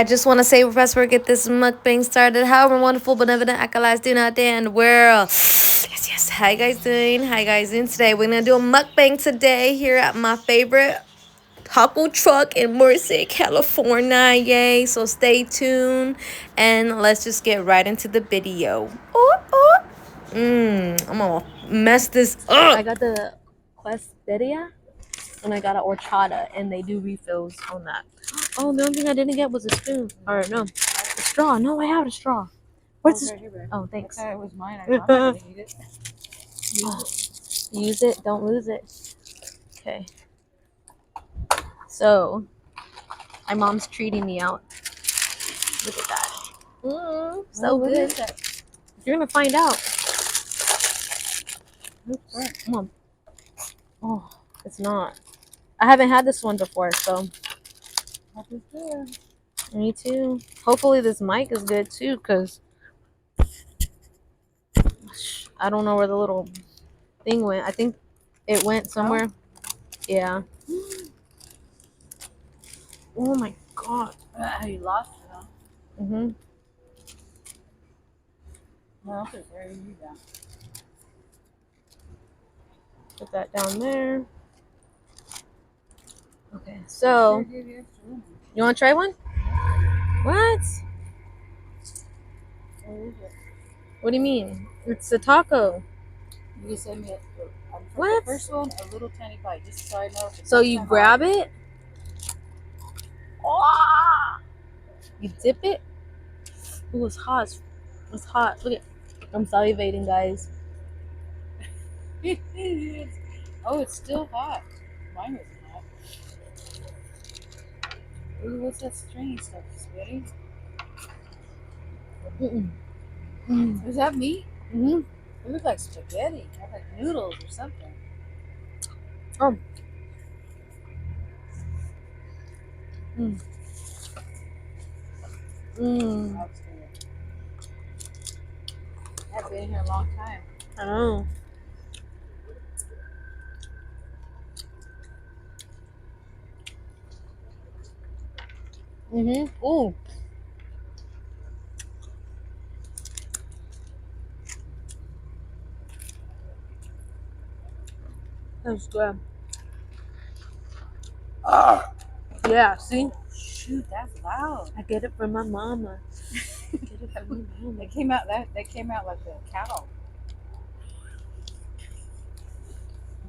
I just want to say, Professor, get this mukbang started. However wonderful, benevolent acolytes do not day in the world. Yes, yes. How you guys doing? How you guys doing today? We're gonna do a mukbang today here at my favorite taco truck in Merced, California. Yay! So stay tuned and let's just get right into the video. I'm gonna mess this up. I got the quesadilla and I got an horchata, and they do refills on that. Oh, the only thing I didn't get was a spoon. Or no, a straw. No, I have a straw. Where's the? Oh, thanks. It was mine. I'm not gonna eat it. Use it, don't lose it. Okay. So, my mom's treating me out. Look at that. So good. You're gonna find out. Oops. Come on. Oh, it's not. I haven't had this one before, so. Me too. Hopefully this mic is good too, because I don't know where the little thing went. I think it went somewhere. Yeah. Oh my god. You lost it, huh? Mm-hmm. Well, okay, there you go. Put that down there. Okay, so you want to try one? What? What do you mean? It's a taco. You can send me What? The first one, a little tiny bite, just so I know. So you grab it? Oh! You dip it? Ooh, it's hot. It's hot. Look at. I'm salivating, guys. Oh, it's still hot. Mine wasn't hot. Ooh, what's that stringy stuff? Spaghetti? Is that meat? Mm-hmm. It looks like spaghetti. Like noodles or something. Oh. I've been here a long time. I know. Ooh. That's good. Yeah, see? Shoot, that's loud. I get it from my mama. Get it from my mama. They came out like a cow.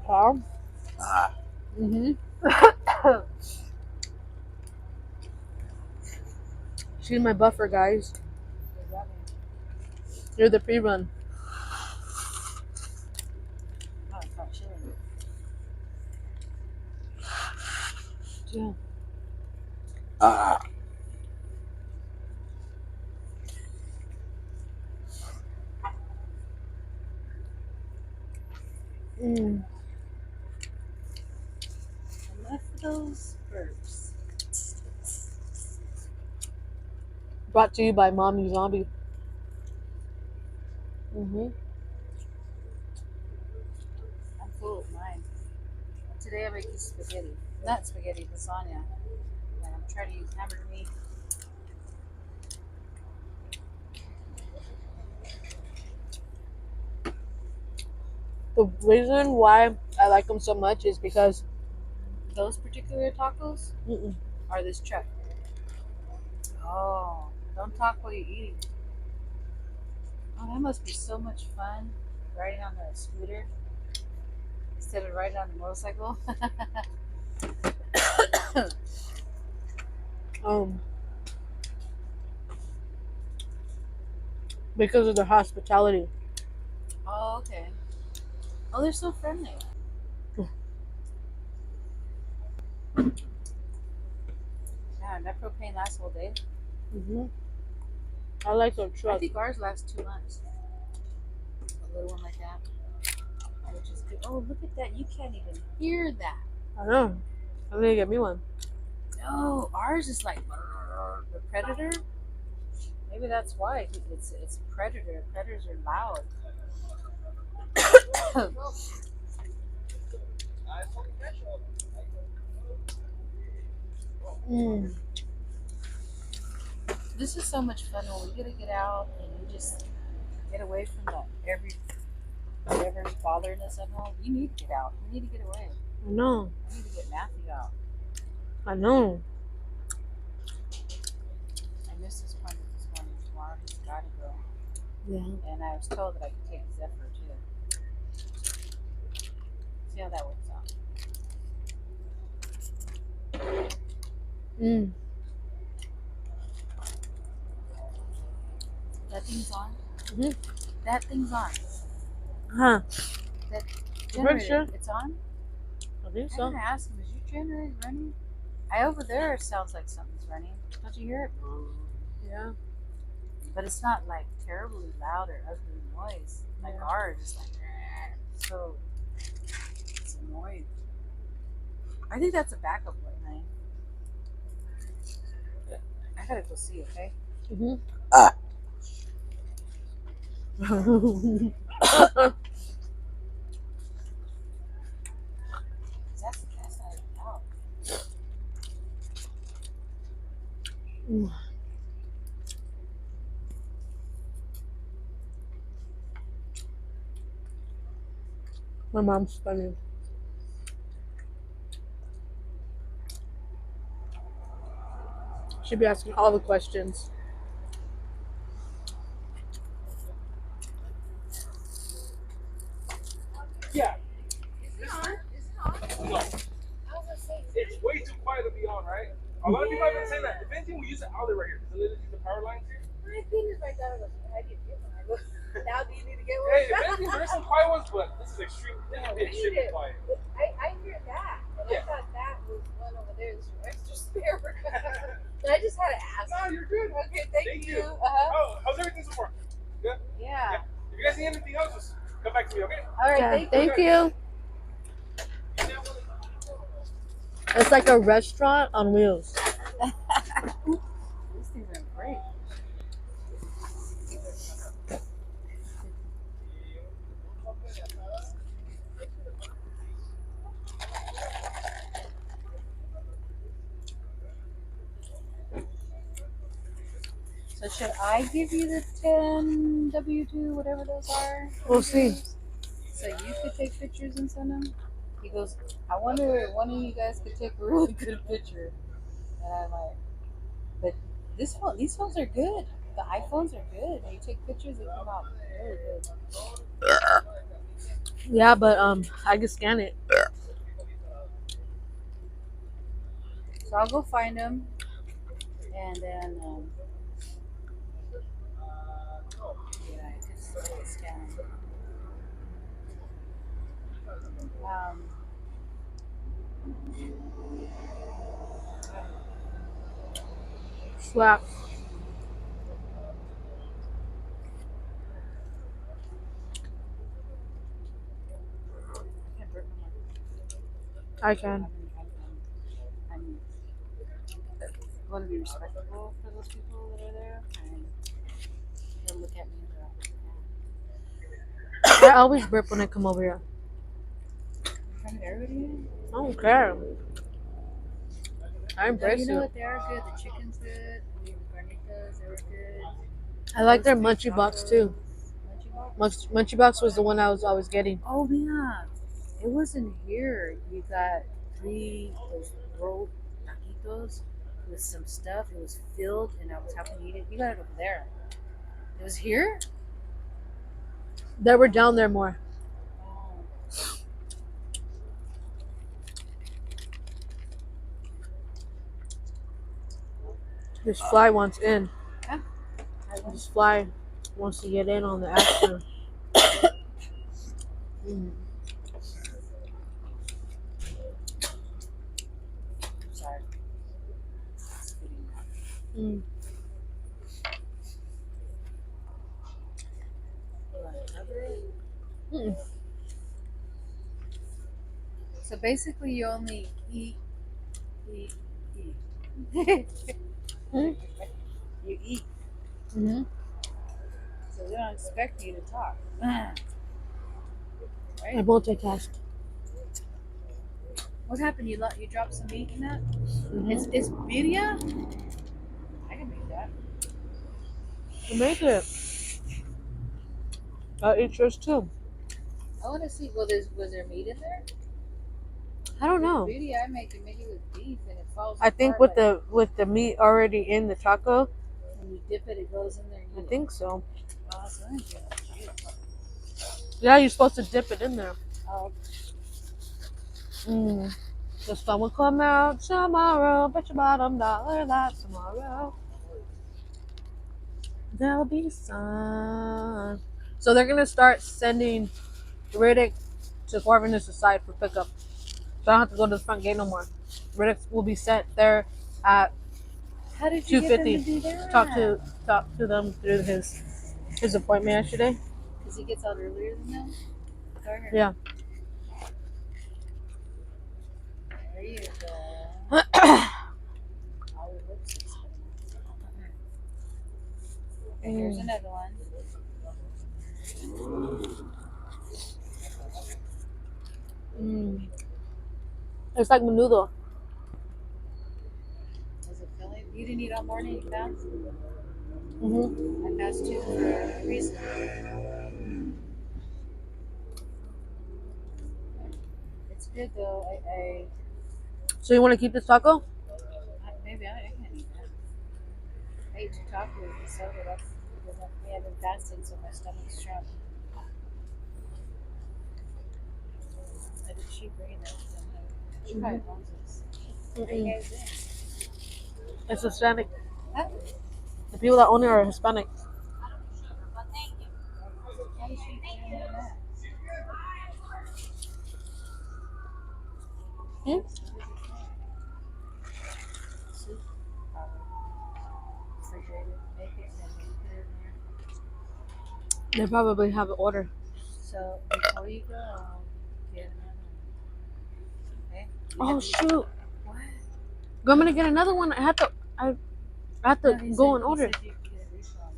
Cow? She's my buffer, guys. You're the pre-run. Oh, it's not chili. Yeah. I left those burps. Brought to you by Mommy Zombie. I'm full of mine. Today I'm making spaghetti. Not spaghetti, lasagna. And I'm trying to use hamburger meat. The reason why I like them so much is because Those particular tacos are this truck. Oh, don't talk while you're eating. Oh, that must be so much fun riding on the scooter instead of riding on the motorcycle. because of their hospitality. Oh, okay. Oh, they're so friendly. Yeah, that propane lasts all day. I like their I truck. think ours lasts 2 months. A little one like that. Which is good. Oh, look at that. You can't even hear that. I know. I'm gonna get me one. No, ours is like the Predator. Maybe that's why it's Predator. Predators are loud. this is so much fun when we get to get out and you just get away from whatever's bothering us at home. You need to get out. You need to get away. I know. I need to get Matthew out. I know. I missed his appointment this morning. Tomorrow he's got to go. Yeah. And I was told that I could take Zephyr too. See how that works out. Mm. That thing's on. Mm-hmm. That thing's on. Huh. That You pretty generator, sure? it's on? I think I so. gotta ask him, is your generator running? Over there sounds like something's running. Don't you hear it? Yeah. But it's not like terribly loud or ugly noise. Like ours is like, so it's annoying. I think that's a backup light, honey. I gotta go see, okay? Mm-hmm. That's not even out. My mom's funny. She'd be asking all the questions. Yeah, Is it on? Is it on? no, I was gonna say, it's way too quiet to be on, right? A lot of people have been saying that. If anything, we use an outlet right here. Because literally the power lines here. my thing is right there. I didn't get one. I go, now do you need to get one? Hey, if anything, there's some quiet ones, but this is extreme. This is extremely quiet. I hear that. And I thought that was one over there. This was extra spare. But I just had to ask. No, you're good. Okay, thank you. How's everything so far? Good? Yeah. If you guys need anything else, just come back to me, okay? All right, Yeah, thank you. thank you. It's like a restaurant on wheels. These things are great. So should I give you the 10 W2, whatever those are? We'll see. So you could take pictures and send them? He goes, I wonder if one of you guys could take a really good picture. And I'm like, but these phones are good. The iPhones are good. When you take pictures, they come out really good. Yeah, but I can scan it. So I'll go find them, and then yeah, I just scan them. Slap. Can't burp no more. I can. I'm going to be respectful for those people that are there, and they'll look at me and go, I always burp when I come over here. "Kind of everybody." I don't care. I No, embrace you know it. what? They are good. The chicken's good. I mean, the carnitas, they were good. I like their Those munchie box too. Munchie box? Munchie box was the one I was always getting. Oh yeah, it wasn't here. You got 3 those rolled taquitos with some stuff. It was filled, and I was helping eat it. You got it over there. It was here. They were down there more. Oh. This fly wants in. Huh? This fly wants to get in on the action. Sorry. Spitting that. Mm. You wanna cover it? Mm. So basically, you only eat. Mm. You eat. Mm-hmm. So they don't expect you to talk. I Right? multitask. What happened? You dropped some meat in that? Mm-hmm. It's birria? I can make that. Make it. I'll eat yours too. I want to see. Well, was there meat in there? I don't know. The video I make it with beef and it falls. I think apart, with the meat already in the taco. when you dip it, it goes in there. And I think so. Oh, that's really good. Yeah, you're supposed to dip it in there. Oh, The sun will come out tomorrow. Bet your bottom dollar that tomorrow there'll be sun. So they're gonna start sending Riddick to Corvinus' side for pickup. So I don't have to go to the front gate no more. Riddick will be sent there at how did you get them to 2:50. do that? Talk to them through his appointment yesterday. Because he gets out earlier than them. Yeah. There you go. Okay, here's another one. It's like menudo. Was it filling? You didn't eat all morning, you fast? Mm-hmm. I fast too for a reason. It's good though. So you want to keep this taco? Maybe I can't eat that. I ate 2 tacos and soda. That's because I've been fasting, so my stomach's trapped. I did she bring that? She probably owns this. What are you guys doing? It's Hispanic. Huh? The people that own it are Hispanic. How does she bring that? Soup, probably. Refrigerated. Make it and then maybe put it in there. They probably have an order. So before you go, get another one. Okay? Oh shoot! What? I'm gonna get another one. I have to go and order. He said you could get a refund.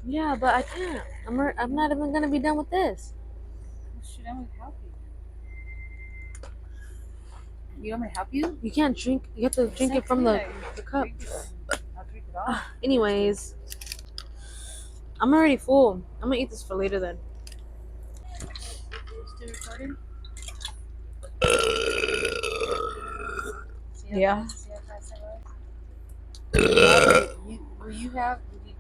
Yeah, but I can't. I'm not even gonna be done with this. Well, shoot, I'm gonna help you. You want me to help you? You can't drink. You have to drink it from the cup. I'll drink it off. Anyways, I'm already full. I'm gonna eat this for later then. Still recording? Yeah. See how fast that was? Will you have